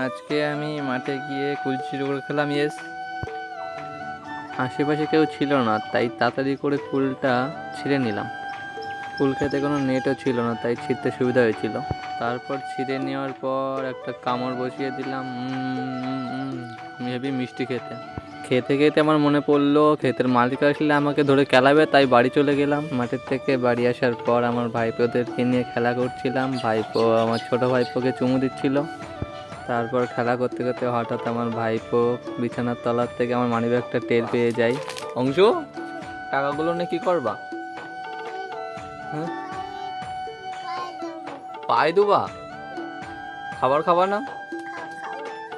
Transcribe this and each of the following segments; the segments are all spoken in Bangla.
আজকে আমি মাঠে গিয়ে কুল চুরি করে খেলাম। ইয়েস, আশেপাশে কেউ ছিল না, তাই তাড়াতাড়ি করে কুলটা ছিঁড়ে নিলাম। কুল খেতে কোনো নেটও ছিল না, তাই ছিঁড়তে সুবিধা হয়েছিল। তারপর ছিঁড়ে নেওয়ার পর একটা কামড় বসিয়ে দিলাম। হেবি মিষ্টি খেতে। খেতে খেতে আমার মনে পড়লো ক্ষেতের মালিক আসলে আমাকে ধরে খেলাবে, তাই বাড়ি চলে গেলাম। মাঠের থেকে বাড়ি আসার পর আমার ভাইপোদেরকে নিয়ে খেলা করছিলাম। ভাইপো আমার ছোট ভাইপোকে চুমু দিচ্ছিল। তারপর খেলা করতে করতে হঠাৎ আমার ভাইপো বিছানার তলার থেকে আমার মানিব্যাগটা টের পেয়ে যায়। অংশু, টাকাগুলো নিয়ে কি করবা? হ্যাঁ, পায়ে দুবা? খাবার খাবা না?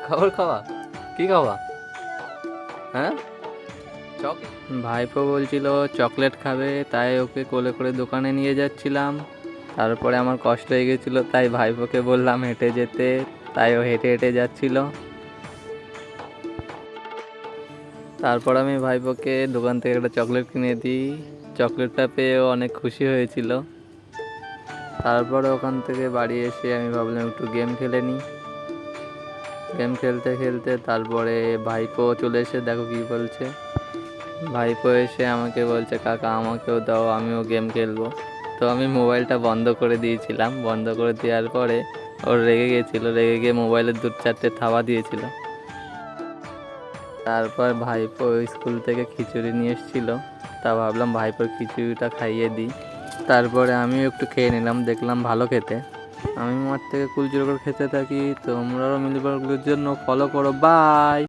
খাবার খাওয়া? কি খাওয়া? হ্যাঁ, ভাইপো বলছিল চকলেট খাবে, তাই ওকে কোলে করে দোকানে নিয়ে যাচ্ছিলাম। তারপরে আমার কষ্ট হয়ে গেছিলো, তাই ভাইপোকে বললাম হেঁটে যেতে, তাই ও হেঁটে হেঁটে যাচ্ছিল। তারপর আমি ভাইপোকে দোকান থেকে একটা চকলেট কিনে দিই। চকলেটটা পেয়ে অনেক খুশি হয়েছিল। তারপরে ওখান থেকে বাড়ি এসে আমি ভাবলাম একটু গেম খেলে নিই। গেম খেলতে খেলতে তারপরে ভাইপো চলে এসে দেখো কি বলছে। ভাইপো এসে আমাকে বলছে কাকা আমাকেও দাও, আমিও গেম খেলবো। তো আমি মোবাইলটা বন্ধ করে দিয়েছিলাম। বন্ধ করে দেওয়ার পরে ওর রেগে গেছিলো, রেগে গিয়ে মোবাইলের 2-4টে থাবা দিয়েছিল। তারপর ভাইপো স্কুল থেকে খিচুড়ি নিয়ে এসেছিলো, তা ভাবলাম ভাইপোর খিচুড়িটা খাইয়ে দিই। তারপরে আমিও একটু খেয়ে নিলাম, দেখলাম ভালো খেতে। আমি মাঠ থেকে কুলচুরি করে খেতে থাকি। তোমরাও মিলিবাগগুলোর জন্য ফলো করো। বাই।